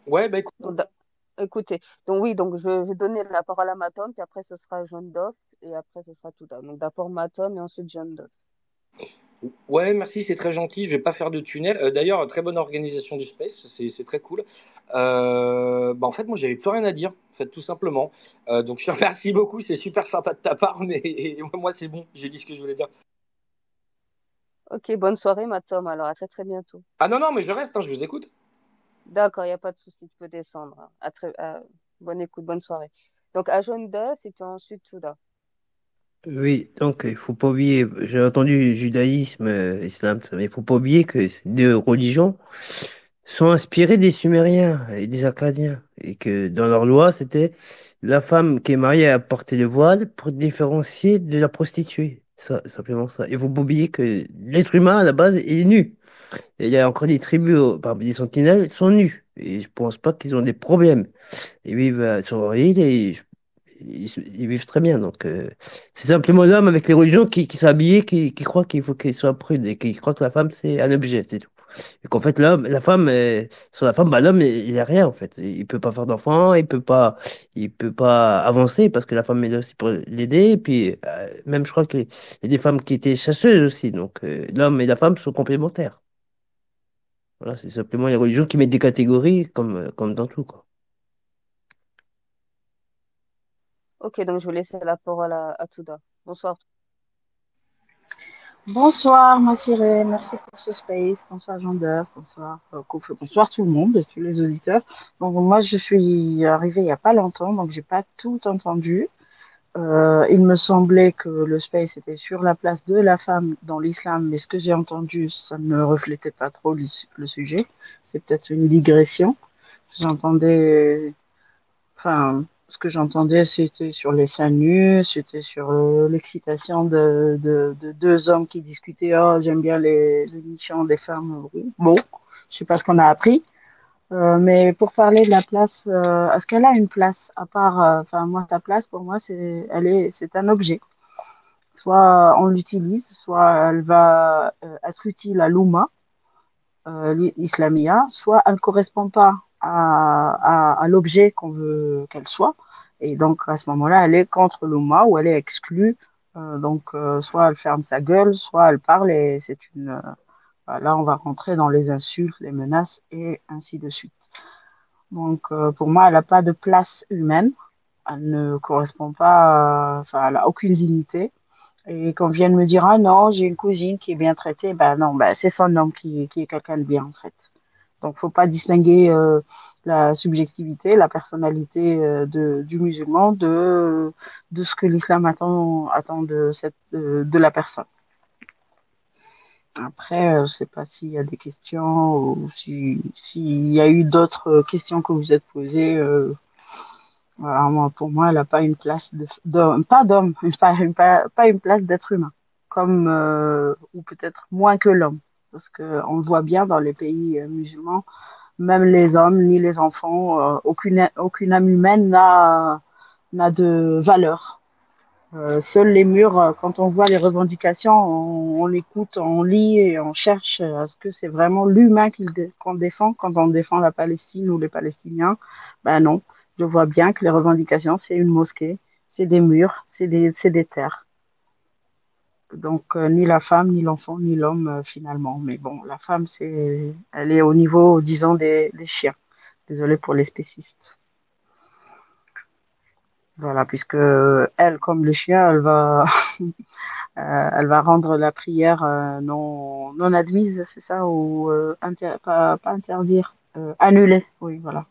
Ouais, bah écoute. Donc, écoutez, donc oui, donc je vais donner la parole à Matom, puis après ce sera John Doff, et après ce sera Touda. Donc d'abord Matom et ensuite John Doff. Ouais, merci, c'est très gentil. Je vais pas faire de tunnel. D'ailleurs, très bonne organisation du space, c'est très cool. Bah en fait, moi, j'avais plus rien à dire, en fait, tout simplement. Donc, je te remercie beaucoup. C'est super sympa de ta part, mais moi, c'est bon. J'ai dit ce que je voulais dire. Ok, bonne soirée Matom, alors à très très bientôt. Ah non, non, mais je reste. Hein, je vous écoute. D'accord, il n'y a pas de souci, tu peux descendre. Bonne écoute, bonne soirée. Donc à John Duff et puis ensuite Souda. Oui, donc il faut pas oublier, j'ai entendu judaïsme, islam, tout ça, mais il faut pas oublier que ces deux religions sont inspirées des Sumériens et des Akkadiens, et que dans leur loi, c'était la femme qui est mariée à porter le voile pour différencier de la prostituée. Ça, simplement ça. Il faut pas oublier que l'être humain, à la base, il est nu. Et il y a encore des tribus, parmi les sentinelles, sont nus. Et je pense pas qu'ils ont des problèmes. Ils vivent sur leur île et ils vivent très bien. Donc, c'est simplement l'homme avec les religions qui sont habillés, qui croient qu'il faut qu'il soit prude et qui croient que la femme, c'est un objet, c'est tout. Et qu'en fait, l'homme, la femme, sur la femme, bah, l'homme, il a rien, en fait. Il peut pas faire d'enfant, il peut pas avancer parce que la femme est là aussi pour l'aider. Et puis, même, je crois qu'il y a des femmes qui étaient chasseuses aussi. Donc, l'homme et la femme sont complémentaires. Voilà, c'est simplement les religions qui mettent des catégories comme dans tout, quoi. Ok, donc je vais laisser la parole à Touda. Bonsoir. Bonsoir, ma Cyrée, merci pour ce space. Bonsoir, Jean-Deuf. Bonsoir, bonsoir tout le monde, tous les auditeurs. Donc, moi, je suis arrivée il n'y a pas longtemps, donc j'ai pas tout entendu. Il me semblait que le space était sur la place de la femme dans l'islam, mais ce que j'ai entendu, ça ne reflétait pas trop le sujet. C'est peut-être une digression. J'entendais Enfin, ce que j'entendais, c'était sur les seins nus, c'était sur l'excitation de deux hommes qui discutaient. Oh, j'aime bien les nichons des femmes. Oui. Bon, je sais pas ce qu'on a appris. Mais pour parler de la place, est-ce qu'elle a une place à part, enfin, moi, sa place, pour moi, c'est un objet. Soit on l'utilise, soit elle va être utile à l'Oumma, l'islamia, soit elle ne correspond pas à l'objet qu'on veut qu'elle soit. Et donc, à ce moment-là, elle est contre l'Oumma ou elle est exclue. Soit elle ferme sa gueule, soit elle parle et là, on va rentrer dans les insultes, les menaces et ainsi de suite. Pour moi, elle n'a pas de place humaine. Elle ne correspond pas, enfin, elle n'a aucune dignité. Et qu'on vienne me dire, ah non, j'ai une cousine qui est bien traitée, ben non, ben c'est son homme qui est quelqu'un de bien, en fait. Donc, faut pas distinguer la subjectivité, la personnalité du musulman de ce que l'islam attend de la personne. Après, je sais pas s'il y a des questions ou s'il y a eu d'autres questions que vous êtes posées. Voilà, pour moi, elle n'a pas une place pas d'homme, pas une place d'être humain, comme ou peut-être moins que l'homme, parce que on le voit bien dans les pays musulmans, même les hommes ni les enfants, aucune âme humaine n'a de valeur. Seuls les murs, quand on voit les revendications, on écoute, on lit et on cherche à ce que c'est vraiment l'humain qu'on défend quand on défend la Palestine ou les Palestiniens. Ben non, je vois bien que les revendications, c'est une mosquée, c'est des murs, c'est des terres. Donc, ni la femme, ni l'enfant, ni l'homme, finalement. Mais bon, la femme, elle est au niveau, disons, des chiens. Désolée pour les spécistes. Voilà, puisque elle, comme le chien, elle va rendre la prière non admise, c'est ça, ou pas interdire, annuler, oui, voilà.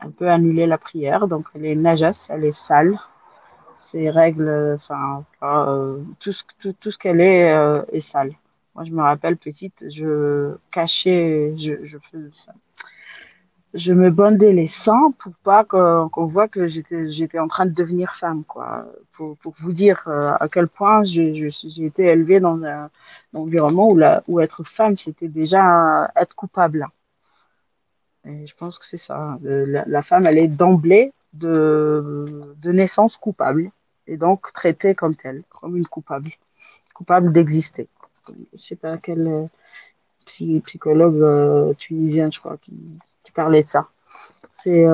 Elle peut annuler la prière, donc elle est najasse, elle est sale. Ses règles, enfin, tout ce qu'elle est sale. Moi, je me rappelle petite, je cachais, je me bandais les seins pour pas qu'on voit que j'étais en train de devenir femme, quoi. Pour vous dire à quel point j'ai été élevée dans un environnement où être femme, c'était déjà être coupable. Et je pense que c'est ça. La femme, elle est d'emblée de naissance coupable. Et donc traitée comme telle, comme une coupable. Coupable d'exister. Je sais pas quel psychologue tunisien, je crois, qui parlait de ça. C'est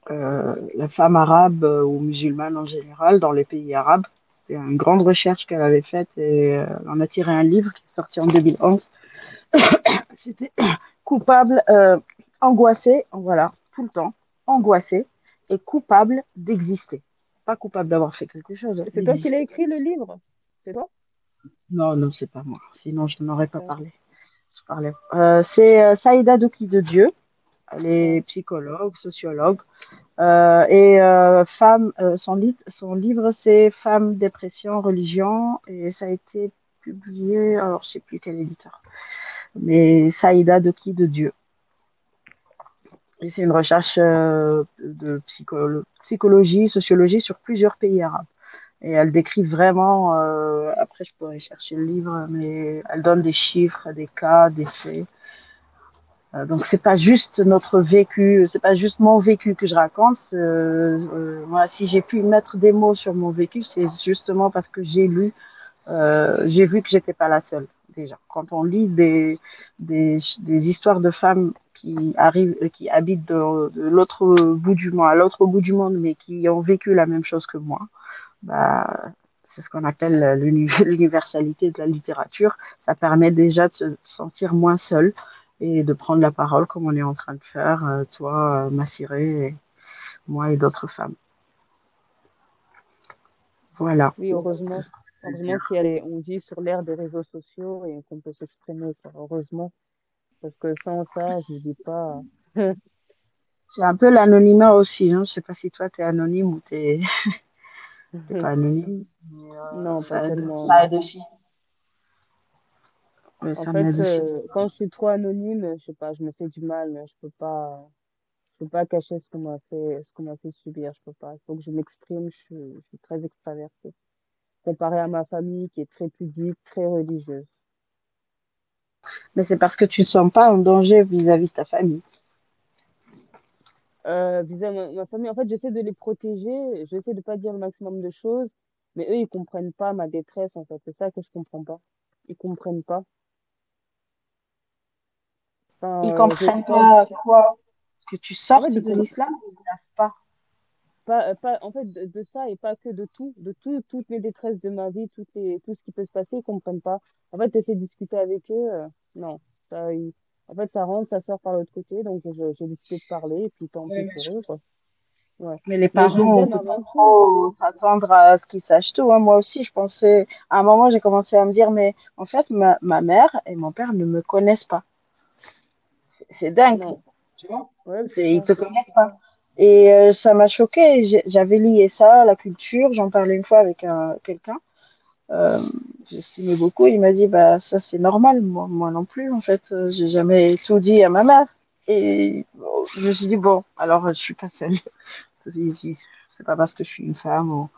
la femme arabe ou musulmane en général dans les pays arabes. C'est une grande recherche qu'elle avait faite et elle en a tiré un livre qui est sorti en 2011. C'était coupable, angoissé, voilà, tout le temps, angoissé et coupable d'exister. Pas coupable d'avoir fait quelque chose, C'est toi qui l'as d'exister. écrit le livre? C'est toi? Non, non, c'est pas moi. Sinon, je n'aurais pas Ouais. parlé. Je parlais. C'est Saïda Doki de Dieu. Elle Ouais. est psychologue, sociologue. Femme, son livre, c'est Femmes, dépression, religion. Et ça a été publié, alors je sais plus quel éditeur. Mais Saïda Doki de Dieu. Et c'est une recherche de psychologie, sociologie sur plusieurs pays arabes. Et elle décrit vraiment, après je pourrais chercher le livre, mais elle donne des chiffres, des cas, des faits. Donc c'est pas juste notre vécu, c'est pas juste mon vécu que je raconte. Moi, si j'ai pu mettre des mots sur mon vécu, c'est justement parce que j'ai vu que j'étais pas la seule. Déjà, quand on lit des histoires de femmes qui arrivent, qui habitent de l'autre bout du monde, à l'autre bout du monde, mais qui ont vécu la même chose que moi, bah c'est ce qu'on appelle l'universalité de la littérature. Ça permet déjà de se sentir moins seul et de prendre la parole comme on est en train de faire, toi, Massiré, et moi et d'autres femmes. Voilà. Oui, heureusement. Heureusement on vit sur l'ère des réseaux sociaux et qu'on peut s'exprimer, quoi. Heureusement. Parce que sans ça, je ne dis pas. C'est un peu l'anonymat aussi. Hein. Je sais pas si toi, tu es anonyme ou t'es pas anonyme. Mais, Non, pas tellement, ça non. aide aussi. Mais En ça fait, m'aide aussi. quand je suis trop anonyme, je sais pas, je me fais du mal. Je peux pas cacher ce qu'on m'a fait subir. Je peux pas. Il faut que je m'exprime. Je suis très extravertie. Comparé à ma famille qui est très pudique, très religieuse. Mais c'est parce que tu ne te sens pas en danger vis-à-vis de ta famille. Vis-à-vis de ma famille, en fait, j'essaie de les protéger. J'essaie de pas dire le maximum de choses. Mais eux, ils comprennent pas ma détresse, en fait. C'est ça que je comprends pas. Ils comprennent pas. Ils Enfin, comprennent pas quoi? Que tu en fait, sortes de l'islam, ils ne savent pas. en fait, de ça et pas que de tout, toutes les détresses de ma vie, tout ce qui peut se passer, ils comprennent pas. En fait, essayer de discuter avec eux, non. En fait, ça rentre, ça sort par l'autre côté, donc j'ai décidé de parler, et puis tant Oui, pis pour eux, quoi. Ouais. mais les Mais je les parents, on aime peut pas avant tout. trop s'attendre à ce qu'ils sachent tout. Hein. Moi aussi, je pensais, à un moment, j'ai commencé à me dire, mais en fait, ma mère et mon père ne me connaissent pas. C'est dingue, Non. tu vois. Ouais, Ils te connaissent pas. Et ça m'a choquée. J'avais lié ça à la culture. J'en parlais une fois avec quelqu'un. Euh, J'estimais beaucoup. Il m'a dit, bah ça c'est normal. Moi non plus, en fait. J'ai jamais tout dit à ma mère. Et je me suis dit, bon, alors je suis pas seule. C'est pas parce que je suis une femme.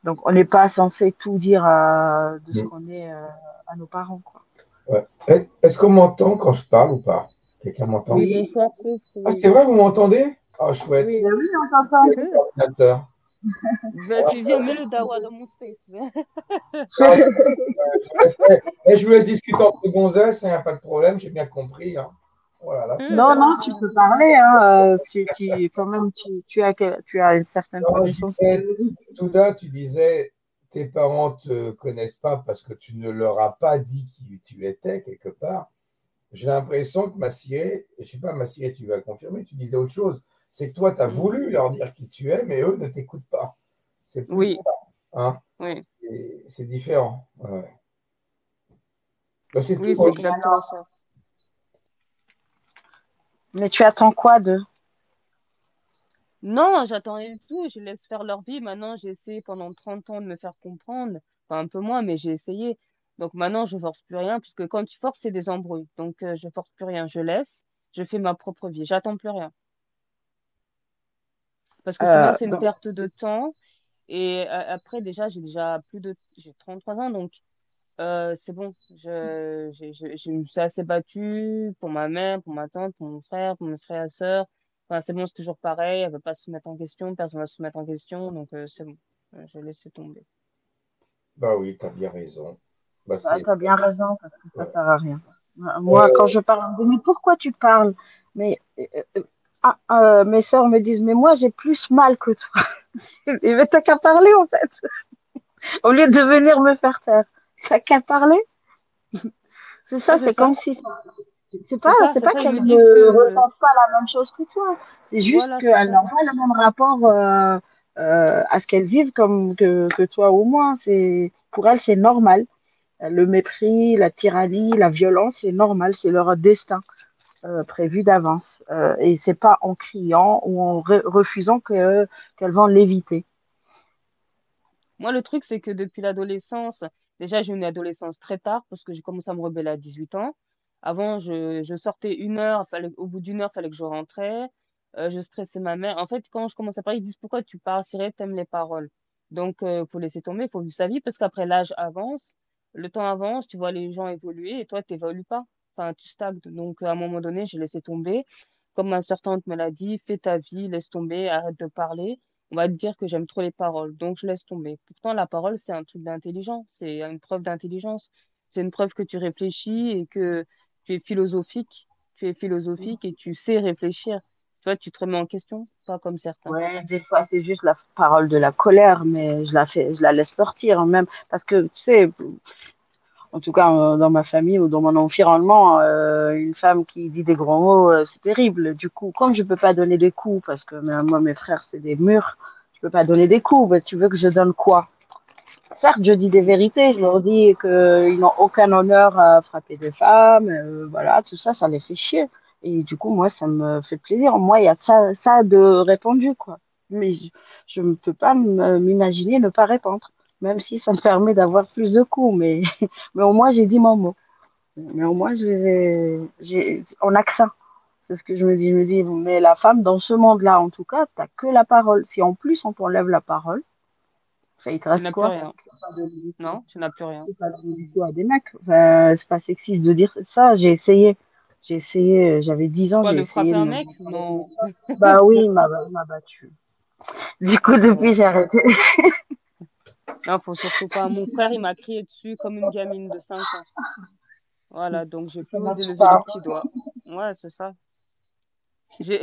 Donc on n'est pas censé tout dire de ce Mm. qu'on est à nos parents, quoi. Ouais. Est-ce qu'on m'entend quand je parle ou pas? Quelqu'un m'entend? oui, Oui, bonsoir, Chris, Ah, oui. c'est vrai, vous m'entendez? Ah, chouette. Oui. ben oui, on t'entend. Ordinateur. Bah, tu viens, mets le dawa dans mon space. Ah, je vous laisse discuter entre gonzesses, il n'y a pas de problème, j'ai bien compris. Hein. Voilà, là, c'est Non, non, tu peux parler, hein. Quand même, tu as une certaine non, je connaissance disais, théorique. tout là, tu disais, tes parents ne te connaissent pas parce que tu ne leur as pas dit qui tu étais quelque part. J'ai l'impression que Massiré, je ne sais pas, Massiré, tu vas confirmer, tu disais autre chose. C'est que toi, tu as voulu leur dire qui tu es, mais eux ne t'écoutent pas. C'est plus Oui, ça. Hein. oui, C'est différent. Ouais. Ben, c'est oui, tout. c'est Hein. exactement ça. Mais tu attends quoi d'eux? Non, j'attends rien du tout, je laisse faire leur vie. Maintenant, j'ai essayé pendant 30 ans de me faire comprendre. Enfin, un peu moins, mais j'ai essayé. Donc maintenant, je force plus rien, puisque quand tu forces, c'est des embrouilles. Donc, je force plus rien, je laisse, je fais ma propre vie. J'attends plus rien. Parce que sinon, c'est une Donc, perte de temps. Et après, j'ai 33 ans, donc c'est bon. Je me suis assez battue pour ma mère, pour ma tante, pour mon frère, pour mes frères et sœurs. Enfin, c'est bon, c'est toujours pareil. Elle veut pas se mettre en question, personne va se mettre en question, donc c'est bon. Je vais laisser tomber. Bah oui, tu as bien raison. Bah, tu as bien raison, parce que ça ouais. sert à rien. Moi, quand je parle, on me dit, mais pourquoi tu parles? Mais mes sœurs me disent, mais moi, j'ai plus mal que toi. Et mais t'as qu'à parler, en fait. Au lieu de venir me faire taire. T'as qu'à parler. C'est ça, Ouais, c'est c'est comme ça. si, c'est C'est pas ça, ils qu'elle me disent ne que, ressente pas la même chose que toi. C'est juste voilà, c'est qu'elle n'a ça. pas le même rapport, à ce qu'elles vivent que toi ou moi. Pour elles, c'est normal. Le mépris, la tyrannie, la violence, c'est normal. C'est leur destin, prévu d'avance. Et c'est pas en criant ou en refusant qu'elles vont l'éviter. Moi, le truc, c'est que depuis l'adolescence, déjà, j'ai eu une adolescence très tard parce que j'ai commencé à me rebeller à 18 ans. Avant, je sortais 1 heure, au bout d'1 heure, fallait que je rentrais. Je stressais ma mère. En fait, quand je commence à parler, ils disent pourquoi tu pars, Cyril, t'aimes les paroles. Donc, faut laisser tomber, faut vivre sa vie parce qu'après, l'âge avance, le temps avance, tu vois les gens évoluer et toi, t'évolues pas. Enfin, tu stagnes. Donc, à un moment donné, j'ai laissé tomber. Comme ma sœur tante me l'a dit, fais ta vie, laisse tomber, arrête de parler. On va te dire que j'aime trop les paroles, donc je laisse tomber. Pourtant, la parole, c'est un truc d'intelligence, c'est une preuve d'intelligence. C'est une preuve que tu réfléchis et que tu es philosophique. Tu es philosophique et tu sais réfléchir. Tu vois, tu te remets en question, pas comme certains. Ouais, des fois, c'est juste la parole de la colère, mais je la laisse sortir même. Parce que, tu sais, en tout cas, dans ma famille ou dans mon environnement, une femme qui dit des gros mots, c'est terrible. Du coup, comme je peux pas donner des coups, parce que moi, mes frères, c'est des murs, je peux pas donner des coups, mais tu veux que je donne quoi? Certes, je dis des Mm. vérités, je leur dis qu'ils n'ont aucun honneur à frapper des femmes, voilà, tout ça, ça les fait chier. Et du coup, moi, ça me fait plaisir. Moi, il y a ça de répandu, quoi. Mais je ne peux pas m'imaginer ne pas répondre, même si ça me permet d'avoir plus de coups. Mais, mais au moins, j'ai dit mon mot. Mais au moins, en accent. C'est ce que je me dis. Je me dis, mais la femme, dans ce monde-là, en tout cas, t'as que la parole. Si en plus on t'enlève la parole, ça, il te Tu reste n'as plus quoi? rien. Non, tu n'as plus rien. C'est pas donner du tout à des mecs. Enfin, c'est pas sexiste de dire ça. J'ai essayé, j'avais 10 ans, Quoi, j'ai de essayé frapper de un me mec? Non. Bah oui, il m'a battu. Du coup, depuis, Non. j'ai arrêté. Non, faut surtout pas. Mon frère, il m'a crié dessus comme une gamine de 5 ans. Voilà, donc j'ai Ça plus osé marche lever le pas. petit doigt. Ouais, c'est ça.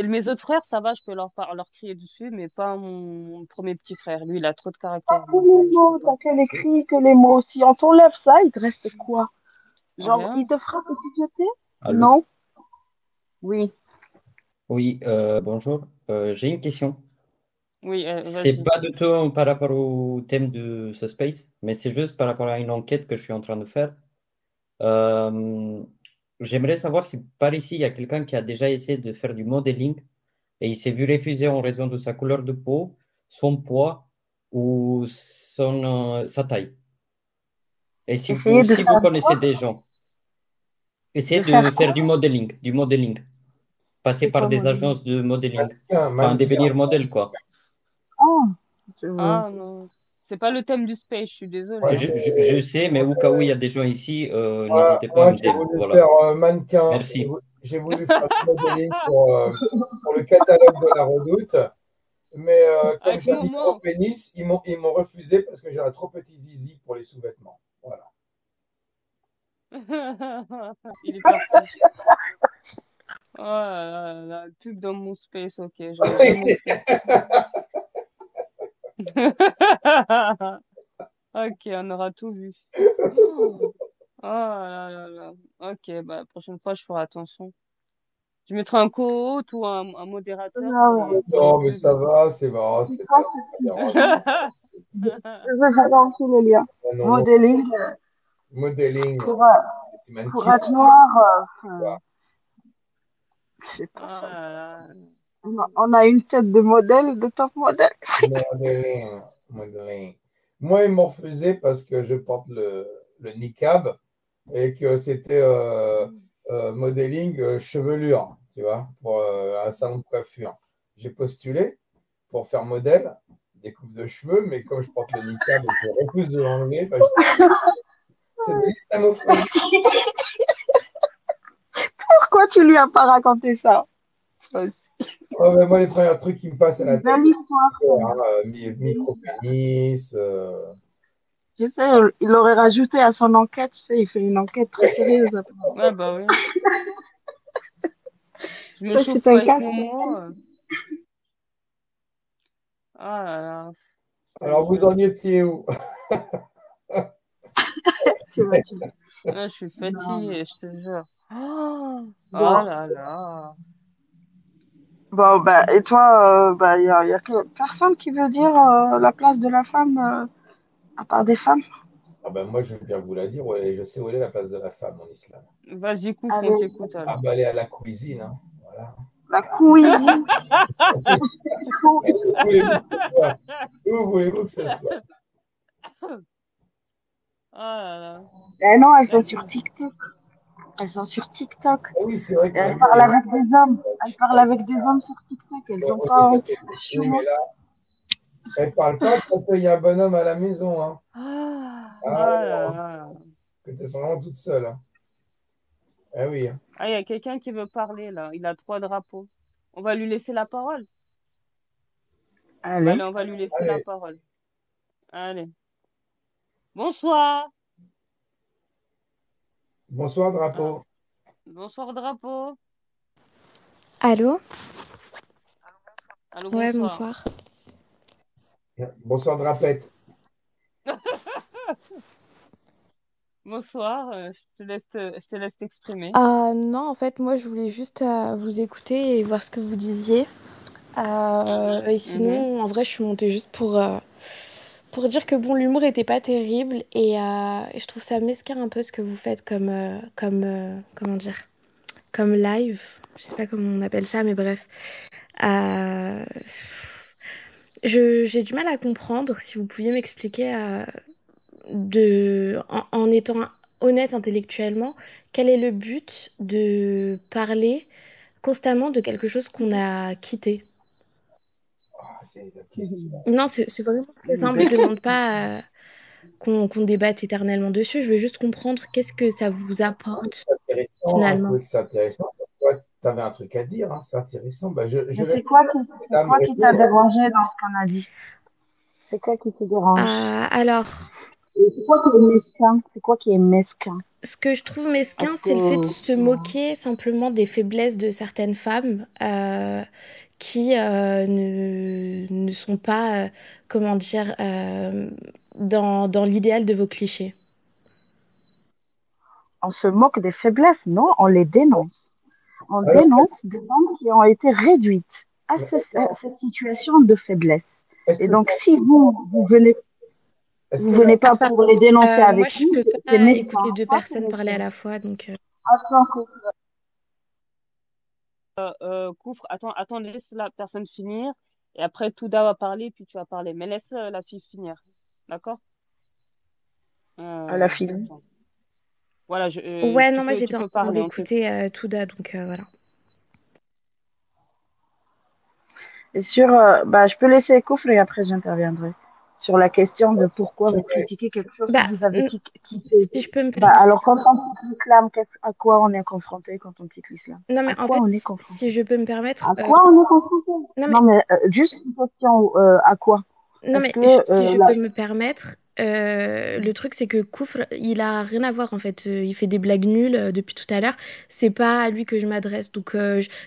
Mes autres frères, ça va, je peux leur crier dessus, mais pas mon premier petit frère. Lui, il a trop de caractère, Que donc les je peux mots, pas. t'as que les cris, que les mots. Si on t'enlève ça, il te reste quoi? Genre, il Rien. te frappe et tu te tais? Allô? Non? Oui. Oui, bonjour. J'ai une question. Oui, C'est vas-y. pas du tout par rapport au thème de ce space, mais c'est juste par rapport à une enquête que je suis en train de faire. Euh, J'aimerais savoir si par ici, il y a quelqu'un qui a déjà essayé de faire du modeling et il s'est vu refuser en raison de sa couleur de peau, son poids ou sa taille. Et Essayez de si vous faire connaissez quoi? des gens, essayez De de faire faire quoi? du modeling, passer C'est par quoi, des modèle? agences de modeling, enfin Mannequin. devenir modèle, quoi. Ah, je- Ah non, c'est pas le thème du space, je suis Moi, désolée, hein. Je sais, mais au cas où il y a des gens ici, n'hésitez pas à moi, me j'ai dire. voulu Voilà. faire mannequin. Merci. J'ai voulu faire du modeling pour le catalogue de la Redoute. Mais comme Avec j'ai un Momo. micro-pénis, ils m'ont refusé parce que j'ai un trop petit zizi pour les sous-vêtements. Voilà. Il est parti. Oh là là, la pub dans mon space, ok, j'aurais jamais cru. Ok, on aura tout vu. Oh, oh là là là. Ok, bah, la prochaine fois, je ferai attention. Je mettrai un co-hôte ou un modérateur non, pour les Non, mais ça pubs. va, c'est marrant, c'est c'est pas pas sexiste. grave. Je vais faire aussi le lien. Ah non, non, Modeling, modeling, pour, c'est pour mannequin. être noir, je sais pas Ah ça. là là. On a une tête de modèle, de top modèle. Modeling, modeling. Moi, ils m'ont refusé parce que je porte le niqab et que c'était modeling chevelure, tu vois, pour un salon de coiffure. J'ai postulé pour faire modèle, des coupes de cheveux, mais comme je porte le niqab et que je refuse de l'enlever, ben, c'est de l'islamophobie. Pourquoi tu lui as pas raconté ça? Oh, ben, moi, les premiers trucs qui me passent à la Une tête, belle histoire, ça. hein, micro-pénis. Je sais, il aurait rajouté à son enquête, tu sais, il fait une enquête très sérieuse. Ouais, bah oui. Je me Ça, chauffe c'est un avec cas mon mot. Ah là là, je te Alors, vous jure. en étiez où? tu vois, tu Ah, je suis Non. fatiguée, je te jure. Oh, ah Bon, là là. bon, bah, et toi, bah, y a personne qui veut dire la place de la femme à part des femmes? Ah ben moi, je vais bien vous la dire, ouais, je sais où est la place de la femme en islam. Vas-y, Kouf, on Allez, t'écoute Ah alors. ben, elle est à la cuisine, hein. Voilà. la cuisine. Où voulez-vous que ce soit? Où voulez-vous que ce soit? Ah là là. Eh non, elles sont La sur cuisine. TikTok. Elles sont sur TikTok. Ah oui, c'est vrai Et que elles maintenant, il parlent y a avec des hommes. Elles parlent ouais, avec des hommes sur TikTok. Elles ouais, ont ok, pas ça honte. fait. Oui, Franchement. mais là, elle ne parle pas quand il y a un bonhomme à la maison, hein. Ah, Ah ah là non, là. que t'es vraiment toute seule, hein. Ah oui, hein. Ah, il y a quelqu'un qui veut parler là. Il a 3 drapeaux. On va lui laisser la parole. Allez. Allez, on va lui laisser la Allez, parole. Allez. Bonsoir. bonsoir, Ah, drapeau. bonsoir, drapeau. Allô? Allô, Ouais, bonsoir. bonsoir. Bonsoir, drapette. Bonsoir. Je te laisse t'exprimer. Non, en fait, moi, je voulais juste vous écouter et voir ce que vous disiez. Et Mhm. sinon, en vrai, je suis montée juste pour dire que bon, l'humour était pas terrible et je trouve ça mesquin un peu ce que vous faites comment dire, comme live. Je sais pas comment on appelle ça, mais bref. Euh, j'ai du mal à comprendre. Si vous pouviez m'expliquer en étant honnête intellectuellement, quel est le but de parler constamment de quelque chose qu'on a quitté? Ah, c'est la question. Non, c'est vraiment très simple. Je demande pas qu'on débatte éternellement dessus. Je veux juste comprendre qu'est-ce que ça vous apporte C'est intéressant, hein, je finalement. trouvais que c'est intéressant. Toi, tu avais un truc à dire, hein, c'est intéressant. Bah, je Mais vais c'est à me quoi qui t'a répondre. dérangé dans ce qu'on a dit? C'est quoi qui te dérange? Alors, Et c'est quoi qui est mesquin? C'est quoi qui est mesquin? ce que je trouve mesquin, Parce c'est le fait de que, se moquer simplement des faiblesses de certaines femmes qui ne sont pas, comment dire, dans l'idéal de vos clichés. on se moque des faiblesses, non, on les dénonce. On Alors, dénonce des femmes qui ont été réduites à cette situation de faiblesse. est-ce Et que, donc, si est-ce vous que venez pas Enfin, pour les dénoncer moi, avec je nous, peux c'est pas mesquin. écouter deux Ça, c'est personnes parler à mesquin. la fois, donc. Attends, Koufre, attends, laisse la personne finir. Et après, Touda va parler, puis tu vas parler. Mais laisse la fille finir. D'accord? la fille. Attends. Voilà, Ouais, non, moi tu j'étais en peux train parler. d'écouter Touda, donc voilà. Et bah, je peux laisser les coffres et après j'interviendrai sur la question de pourquoi vous critiquez quelque chose que Bah, vous avez quitté. si je peux me Bah, permettre. alors, quand on quitte l'islam, à quoi on est confronté quand on quitte l'islam? Non, mais À en quoi fait, on est si confronté? je peux me permettre. À quoi on est confronté? Non, mais Non, mais juste une question, à quoi? Non, Est-ce mais que si je là, peux me permettre, le truc c'est que Koufr, il a rien à voir en fait. Il fait des blagues nulles depuis tout à l'heure. C'est pas à lui que je m'adresse. Donc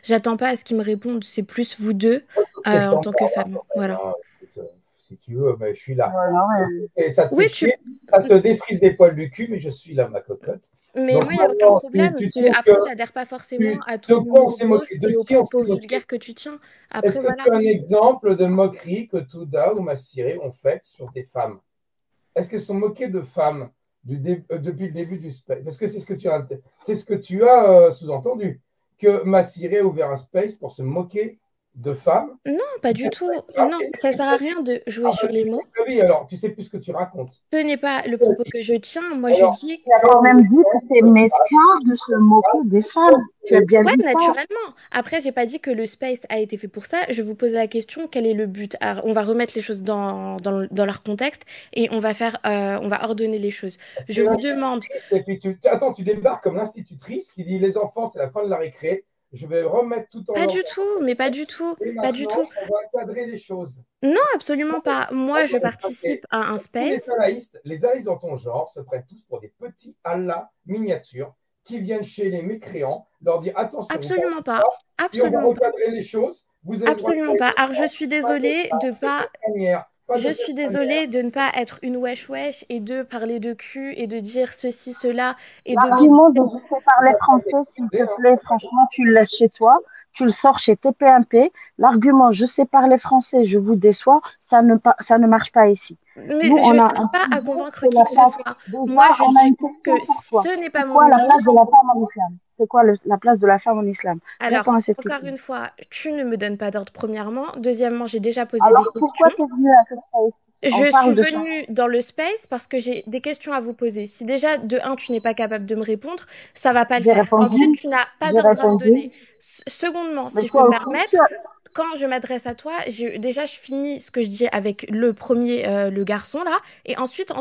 j'attends pas à ce qu'il me réponde. C'est plus vous deux que je en t'en tant que parle femme. quand même, Voilà. hein, écoute, si tu veux, mais je suis là. non, mais Et ça te Oui, fait chier, ça te défrise les poils du cul, mais je suis là, ma cocotte. mais Donc moi, il n'y a aucun maintenant, problème. tu trouves que Après, j'adhère pas forcément à de ton quoi on humour s'est beauf moqué? De et aux qui on s'est propos moqué? vulgaires que tu tiens. Est-ce Après, que voilà. tu as un exemple de moquerie que Touda ou Massiré ont faite sur des femmes? Est-ce qu'elles sont moquées de femmes depuis le début du space? Parce que c'est ce que tu as sous-entendu, que Massiré a ouvert un space pour se moquer de femmes. Non, pas du tout. Ah, Non, qu'est-ce ça que tu sert à rien de jouer sur les mots. oui, alors, tu sais plus ce que tu racontes. Ce n'est pas le propos que je tiens. Moi, je Alors, dis. tu as quand même dit que c'est mesquin de se moquer des femmes. Tu as bien Ouais, dit ça. naturellement. Après, j'ai pas dit que le space a été fait pour ça. Je vous pose la question, quel est le but? Alors, on va remettre les choses dans leur contexte et on va ordonner les choses. Je vous demande, et puis attends, tu débarques comme l'institutrice qui dit les enfants, c'est la fin de la récré. Je vais remettre tout en pas ordre. du tout, mais pas du tout, Et pas du maintenant, tout. on va cadrer les choses. Non, absolument pas. Moi, je Ok. participe à un Tous space. les salaïstes dans ton genre se prennent tous pour des petits Allahs miniatures qui viennent chez les mécréants, leur dire attention, vous parlez Absolument pas. pas, et on va Absolument pas. recadrer les choses. Vous avez le droit de Absolument parler pas. Alors, je suis pas de désolée ça, de de pas. cette manière, pas de Je cette suis manière. désolée de ne pas être une wesh wesh et de parler de cul et de dire ceci, cela et de L'argument médire. de je sais parler français, s'il te plaît, franchement, tu le laisses chez toi, tu le sors chez TPMP. L'argument je sais parler français, je vous déçois, ça ne marche pas ici. Mais Nous, je on a n'arrive un pas à sujet, convaincre c'est qui que ce l'attaque. soit. Déjà, Moi, je on a dis une juste question que pour toi. ce n'est pas C'est mon quoi la place humour. de la femme en islam? C'est quoi la place de la femme en islam? Réponds Alors, à cette encore question. une fois, tu ne me donnes pas d'ordre, premièrement. Deuxièmement, j'ai déjà posé des Alors, pourquoi questions. tu es venu à ce space? On Je suis parle de ça. venue dans le space parce que j'ai des questions à vous poser. Si déjà, de un, tu n'es pas capable de me répondre, ça va pas le J'ai faire. Ensuite, répondu, tu n'as pas j'ai d'ordre à me donner. répondu. Secondement, Mais si je peux toi me aussi, permettre, quand je m'adresse à toi, déjà, je finis ce que je dis avec le premier, le garçon là, et ensuite,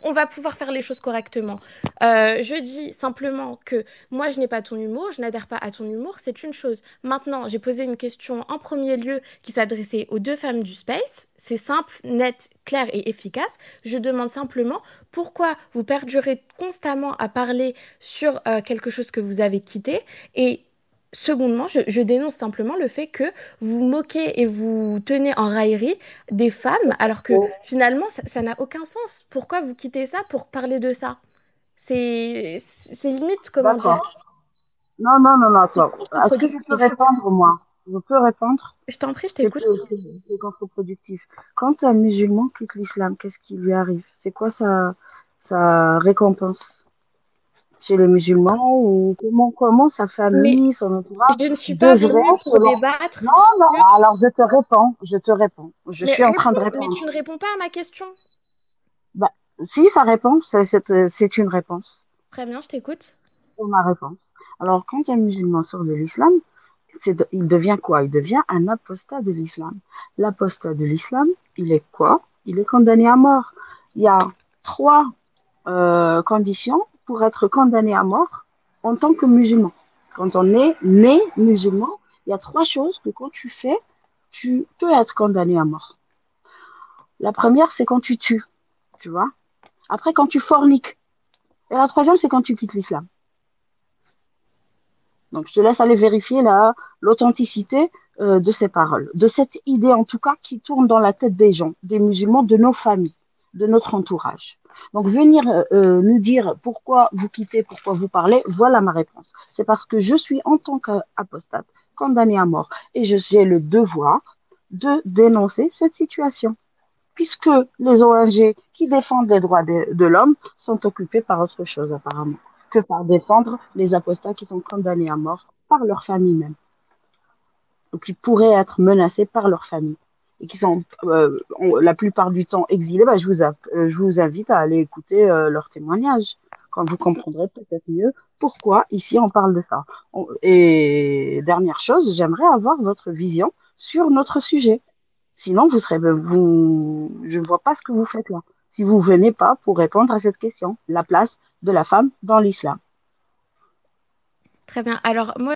on va pouvoir faire les choses correctement. Je dis simplement que moi, je n'ai pas ton humour, je n'adhère pas à ton humour, c'est une chose. Maintenant, j'ai posé une question en premier lieu qui s'adressait aux deux femmes du space. C'est simple, net, clair et efficace. Je demande simplement pourquoi vous perdurez constamment à parler sur quelque chose que vous avez quitté. Et secondement, je dénonce simplement le fait que vous moquez et vous tenez en raillerie des femmes, alors que finalement, ça n'a aucun sens. Pourquoi vous quittez ça pour parler de ça? C'est limite, comment dire, d'accord. Non, non, non, non, c'est attends. Est-ce que je peux contre-productif. répondre, moi? Je peux répondre? Je t'en prie, je C'est t'écoute. c'est contre-productif. Quand un musulman quitte l'islam, qu'est-ce qui lui arrive? C'est quoi sa récompense chez les musulmans ou comment sa Mais famille, son entourage je ne suis pas devrait, venue pour selon... débattre Non, non, sur... alors je te réponds. Je Mais suis en train de mais répondre. tu ne réponds pas à ma question. Bah, si ça répond, c'est une réponse. Très bien, je t'écoute. C'est ma réponse. Alors, quand un musulman sort de l'islam, il devient quoi? Il devient un apostat de l'islam. L'apostat de l'islam, il est quoi? Il est condamné à mort. Il y a trois conditions pour être condamné à mort en tant que musulman. Quand on est né musulman, il y a trois choses que quand tu fais, tu peux être condamné à mort. La première, c'est quand tu tues, tu vois. Après, quand tu forniques. Et la troisième, c'est quand tu quittes l'islam. Donc, je te laisse aller vérifier l'authenticité de ces paroles, de cette idée en tout cas qui tourne dans la tête des gens, des musulmans, de nos familles, de notre entourage. Donc, venir nous dire pourquoi vous quittez, pourquoi vous parlez, voilà ma réponse. C'est parce que je suis en tant qu'apostate condamnée à mort et j'ai le devoir de dénoncer cette situation, puisque les ONG qui défendent les droits de l'homme sont occupés par autre chose apparemment que par défendre les apostats qui sont condamnés à mort par leur famille même, ou qui pourraient être menacés par leur famille, et qui sont la plupart du temps exilés. Bah, je vous invite à aller écouter leurs témoignages, quand vous comprendrez peut-être mieux pourquoi ici on parle de ça. Et dernière chose, j'aimerais avoir votre vision sur notre sujet. Sinon, je ne vois pas ce que vous faites là. Si vous venez pas pour répondre à cette question, la place de la femme dans l'islam. Très bien. Alors, moi,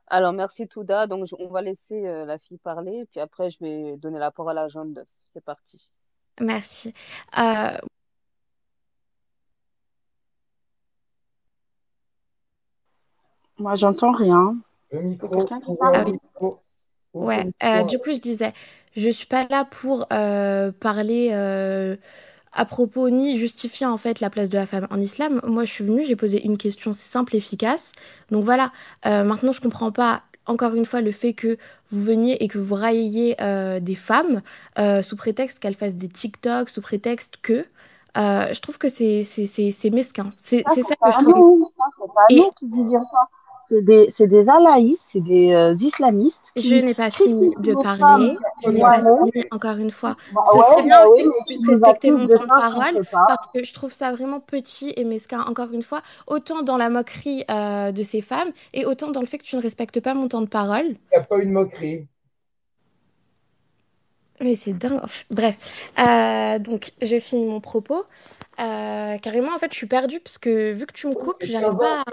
Alors, merci Touda. Donc, on va laisser la fille parler, puis après, je vais donner la parole à Jeanne d'œuf. C'est parti. merci. Euh, Moi, j'entends rien. Le Il y a micro, quelqu'un qui ouvre ah le parle? oui. micro. Ouvre ton Ouais, micro. du coup, je disais, je suis pas là pour parler à propos ni justifier en fait la place de la femme en islam. Moi, je suis venue, j'ai posé une question simple, efficace. Donc voilà. Maintenant, je comprends pas. Encore une fois, le fait que vous veniez et que vous railliez des femmes sous prétexte qu'elles fassent des TikTok, sous prétexte que je trouve que c'est mesquin. Ça, C'est c'est ça que pas je à trouve. nous. Ça, c'est pas à Et nous qui disons ça. C'est des alaïs, c'est des islamistes je qui n'ai pas fini critiquent de les femmes parler. Je n'ai pas voilées. fini, encore une fois. Bah Ce ouais, serait bien bah oui, aussi que tu mais puisses qui nous respecter accusent mon de temps de choses qu'on parole, fait pas. parce que je trouve ça vraiment petit et mesquin, encore une fois, autant dans la moquerie de ces femmes, et autant dans le fait que tu ne respectes pas mon temps de parole. Il n'y a pas une moquerie. Mais c'est dingue. Bref, donc je finis mon propos. Carrément, en fait, je suis perdue, parce que vu que tu me coupes, Et j'arrive pas à...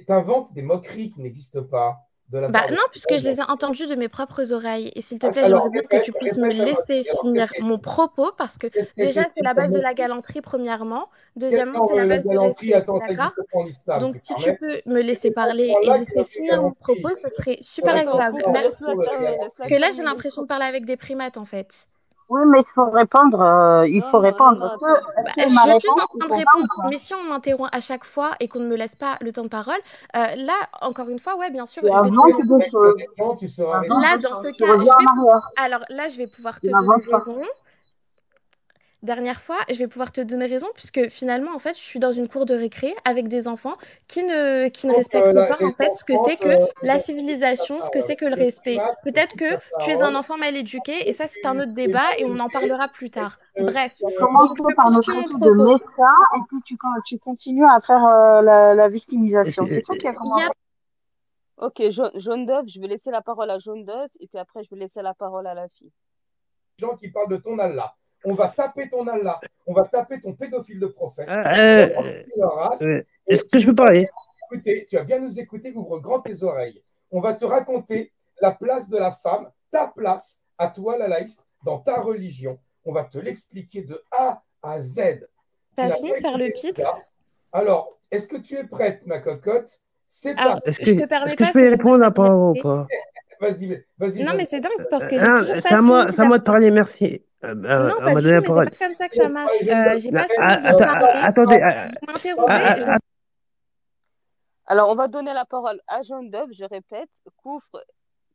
t'inventes des moqueries qui n'existent pas. de la Bah part de non, ta puisque je femme. les ai entendus de mes propres oreilles. Et s'il te plaît, Alors, j'aimerais bien que tu puisses me répète alors. laisser finir mon propos parce que déjà, c'est la base de la galanterie, premièrement. Quelle Deuxièmement, c'est forme la la base du galanterie? respect. Attends, ça D'accord? n'existe pas en islam, Donc, tu si tu permets? peux me laisser C'est à ce parler et point-là qu'il y laisser a une finir mon galanterie. propos, ce serait Je super réponds agréable. pas en Merci. retour de la Laisse-la Parce que galanterie. là, j'ai terminer. l'impression de parler avec des primates, en fait. Oui, mais il faut répondre. Il Non, faut non, non, répondre. non, Est-ce attends. Bah, que ma je suis réponse en te train de convainc répondre, ou pas? mais si on m'interrompt à chaque fois et qu'on ne me laisse pas le temps de parole, là, encore une fois, ouais, bien sûr, Et je vais te avant donner. que deux choses. Honnêtement, tu seras Avant répondu. Là, deux dans ce choses. Tu cas, reviens en arrière. alors là, je vais pouvoir Tu te donner n'avances pas. raison. Dernière fois, je vais pouvoir te donner raison puisque finalement, en fait, je suis dans une cour de récré avec des enfants qui ne Donc, respectent pas, les en fait, ce que enfants, c'est que les la enfants, civilisation, ça ce que c'est parole. que le Les respect. primates, Peut-être que ta tu es un parole. enfant mal éduqué et ça, c'est un autre Tu es débat mal et on en éduqué parlera plus et tard. que Bref, Tu as donc commencé je par me poursuis mon traiter de propos. méchant et puis tu continues à faire la victimisation. C'est toi qui as Il y commencé. a Ok, jaune d'œuf, je vais laisser la parole à jaune d'œuf et puis après, je vais laisser la parole à la fille. gens qui parlent de ton Allah. On va taper ton Allah. On va taper ton pédophile de prophète. On va taper leur race. Est-ce Et que je peux parler? tu vas bien nous écouter, ouvre grand tes oreilles. On va te raconter la place de la femme, ta place, à toi, la laïste, dans ta religion. On va te l'expliquer de A à Z. Tu T'as n'as fini pas de faire le écouté pitch? cela. Alors, est-ce que tu es prête, ma cocotte? C'est Alors, parti. je te Est-ce permets que pas je peux ce y genre de répondre apparemment ou familiarité. pas? Vas-y, Non, mais vas-y. c'est dingue parce que j'ai toujours C'est pas fini à moi de d'avoir. parler, merci. Non, On pas m'a du donné tout, la mais c'est parole. pas comme ça que ça marche. J'ai pas fini de Attendez. parler. Vous m'interrompez, Alors, on va donner la parole à jaune d'œuf, je répète. Couvre,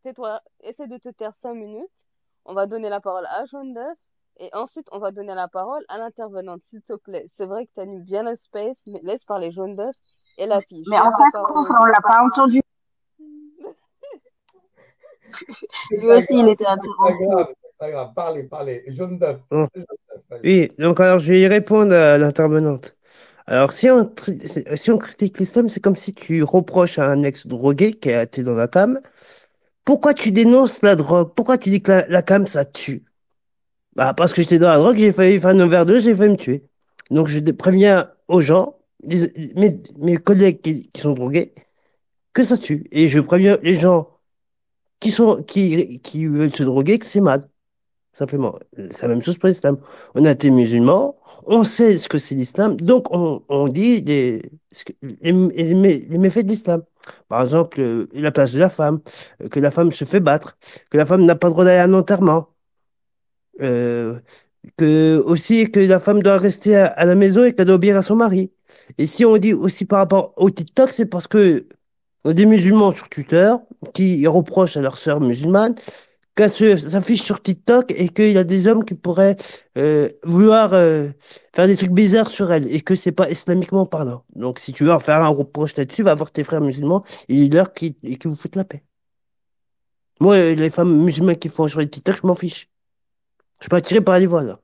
tais-toi, essaie de te taire 5 minutes. On va donner la parole à jaune d'œuf et ensuite, on va donner la parole à l'intervenante, s'il te plaît. C'est vrai que tu animes bien le space, mais laisse parler jaune d'œuf et la fille. Je Mais en laisse la fait, parole aux on deux. l'a pas entendu. Lui aussi, il était interrompu. C'est pas grave. Parlez. Jaune d'œuf. Bon. Oui, donc alors je vais y répondre à l'intervenante. Alors si on critique l'islam, c'est comme si tu reproches à un ex-drogué qui a été dans la cam, pourquoi tu dénonces la drogue? Pourquoi tu dis que la cam ça tue? Bah parce que j'étais dans la drogue, j'ai failli faire une overdose, j'ai failli me tuer. Donc je préviens aux gens, mes collègues qui sont drogués, que ça tue. Et je préviens les gens qui veulent se droguer que c'est mal. Simplement. C'est la même chose pour l'islam. On a été musulmans, on sait ce que c'est l'islam, donc on dit les méfaits de l'islam. Par exemple, la place de la femme, que la femme se fait battre, que la femme n'a pas le droit d'aller à un enterrement, euh, que aussi que la femme doit rester à la maison et qu'elle doit obéir à son mari. Et si on dit aussi par rapport au TikTok, c'est parce que on a des musulmans sur Twitter qui reprochent à leurs sœurs musulmanes qu'elle s'affiche sur TikTok et qu'il y a des hommes qui pourraient vouloir faire des trucs bizarres sur elle et que c'est pas islamiquement parlant. Donc si tu veux en faire un reproche là-dessus, va voir tes frères musulmans et dis-leur qui vous foutent la paix. Moi, les femmes musulmanes qui font sur les TikTok, je m'en fiche. Je suis pas attiré par les voiles.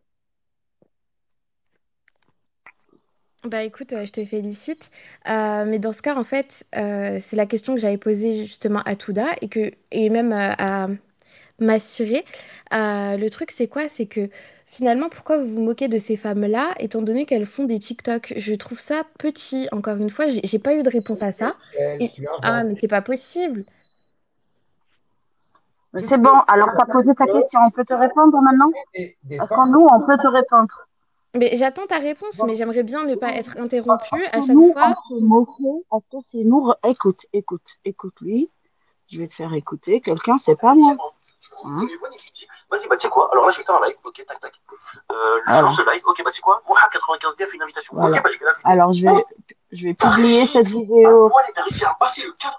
Bah écoute, je te félicite. Mais dans ce cas, en fait, c'est la question que j'avais posée justement à Touda et même à Massiré. Le truc, c'est quoi? C'est que finalement, pourquoi vous vous moquez de ces femmes-là, étant donné qu'elles font des TikTok? Je trouve ça petit. Encore une fois, j'ai pas eu de réponse à ça. Ah, mais c'est pas possible. Mais c'est bon, alors tu as posé ta question. On peut te répondre maintenant? Parce que nous, on peut te répondre. Mais j'attends ta réponse, mais j'aimerais bien ne pas être interrompue à chaque Nous, fois. on se moquer, est-ce que c'est nous? Écoute lui. Je vais te faire écouter. Quelqu'un, c'est pas moi. Hein? Vas-y, bah, tu sais quoi? Alors là, je vais faire un live. Ok, tac, tac. Je lance le live. Ok, bah, c'est quoi? Moha 95 fait une invitation. Voilà. Ok, bah, j'ai la vidéo. Alors, je vais publier cette vidéo T'as réussi à passer le cap.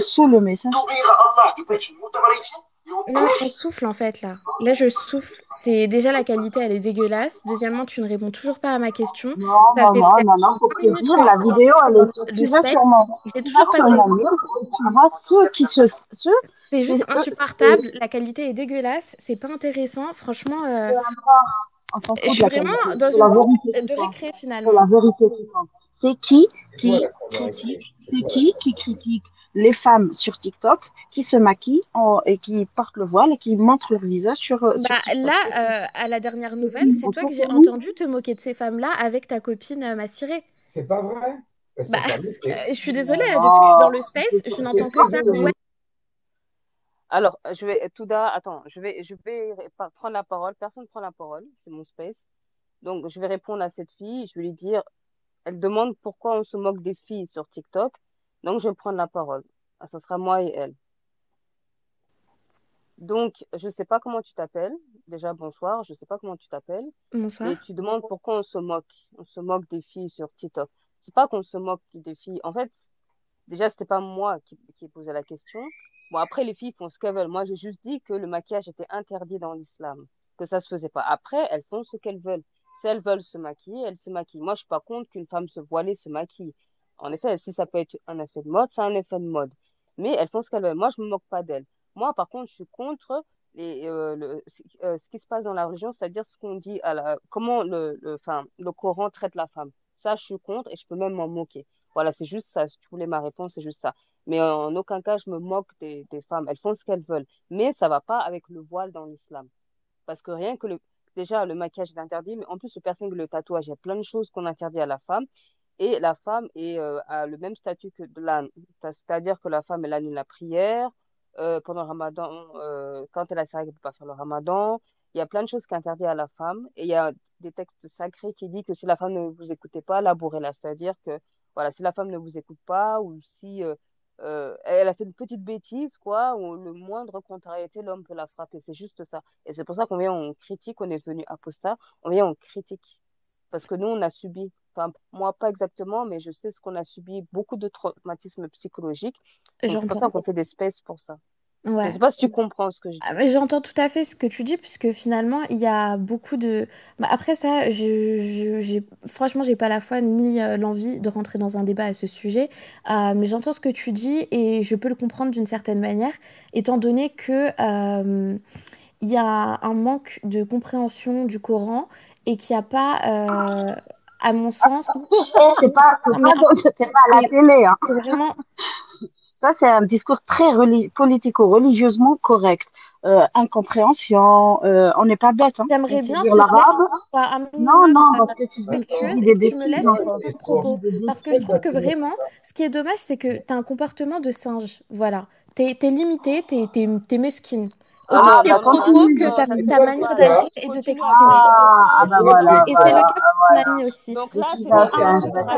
sous le message. D'obéir à Allah, de passer une montagne malaysienne. Non, mais on souffle en fait là. Là, je souffle. C'est déjà la qualité, elle est dégueulasse. Deuxièmement, tu ne réponds toujours pas à ma question. Non, Ça fait peut-être faut 5 te minutes dire, que la je vidéo, elle est le tu vas space. sur mon, J'ai tu toujours vas pas sur de mon réponse. mur et tu vois C'est juste insupportable. La qualité est dégueulasse. C'est pas intéressant. Franchement, on s'en je fout de suis la vraiment qualité. dans C'est la une vérité cour qui de compte. récré C'est finalement. la vérité qui compte. C'est qui critique les femmes sur TikTok qui se maquillent et qui portent le voile et qui montrent leur visage sur Bah TikTok. là, à la dernière nouvelle, c'est toi que j'ai entendu te moquer de ces femmes-là avec ta copine Massiré. C'est pas vrai. Elles sont Bah, pas moquées. je suis désolée, depuis que je suis dans le space, je n'entends que ça. Ouais, Alors, Touda, attends, prendre la parole. Personne ne prend la parole. C'est mon space. Donc, je vais répondre à cette fille. Je vais lui dire, elle demande pourquoi on se moque des filles sur TikTok. Donc, je vais prendre la parole. Ah, ça sera moi et elle. Donc, je sais pas comment tu t'appelles. Déjà, bonsoir. Je sais pas comment tu t'appelles. Et Bonsoir. tu demandes pourquoi on se moque. On se moque des filles sur TikTok. C'est pas qu'on se moque des filles. En fait, déjà, c'était pas moi qui ai posé la question. Bon, après, les filles font ce qu'elles veulent. Moi, j'ai juste dit que le maquillage était interdit dans l'islam, que ça se faisait pas. Après, elles font ce qu'elles veulent. Si elles veulent se maquiller, elles se maquillent. Moi, je suis pas contre qu'une femme se voilée, se maquille. En effet, si ça peut être un effet de mode, c'est un effet de mode. Mais elles font ce qu'elles veulent. Moi, je me moque pas d'elles. Moi, par contre, je suis contre ce qui se passe dans la religion, c'est-à-dire ce qu'on dit comment le Coran traite la femme. Ça, je suis contre et je peux même m'en moquer. Voilà, c'est juste ça. Si tu voulais ma réponse, c'est juste ça. Mais en aucun cas, je me moque des femmes. Elles font ce qu'elles veulent. Mais ça va pas avec le voile dans l'islam. Parce que déjà, le maquillage est interdit, mais en plus, le piercing, le tatouage, il y a plein de choses qu'on interdit à la femme. Et la femme a le même statut que de l'âne. C'est-à-dire que la femme, elle annule la prière. Pendant le ramadan, quand elle a sa règle, elle ne peut pas faire le ramadan. Il y a plein de choses qui interdisent à la femme. Et il y a des textes sacrés qui disent que si la femme ne vous écoutait pas, labourez-la. C'est-à-dire que voilà, si la femme ne vous écoute pas ou si elle a fait une petite bêtise, quoi, ou le moindre contrariété, l'homme peut la frapper. C'est juste ça. Et c'est pour ça qu'on vient, on critique, on est devenu apostat, on vient, on critique. Parce que nous, on a subi, enfin, moi pas exactement, mais je sais ce qu'on a subi, beaucoup de traumatismes psychologiques. Donc c'est pour ça J'entends. qu'on fait des spaces pour ça. Je ne Ouais. sais pas si tu comprends ce que je Ah, dis. mais j'entends tout à fait ce que tu dis, puisque finalement, il y a beaucoup de... Bah, après ça, franchement, j'ai pas la foi ni l'envie de rentrer dans un débat à ce sujet, mais j'entends ce que tu dis et je peux le comprendre d'une certaine manière, étant donné que il y a un manque de compréhension du Coran et qu'il n'y a pas, à mon sens... Non, mais C'est pas à la c'est télé, hein. c'est vraiment... Ça, c'est un discours très politico-religieusement correct. Incompréhension, on n'est pas bête, hein. On J'aimerais sait bien, lire s'il te plaît, que l'arabe. tu sois un Non, minimum non, parce que tu respectueuse dis et des que tu me bêtises, laisses en Non, finir fait. mon discours. propos. Tu dis des Parce que je bêtises. trouve que vraiment, ce qui est dommage, c'est que tu as un comportement de singe. Voilà. T'es limité, t'es mesquine. Autant Non, Ah, tes bah non, non, propos continue. que non, ça ne ta s'appelle manière pas. d'agir Tu et de continues à faire t'exprimer. le Ah, singe. bah Toi, voilà, t'es Et c'est voilà, le cas de mon voilà. ami aussi. Donc Je là, suis c'était Et un d'accord, je truc suis d'accord.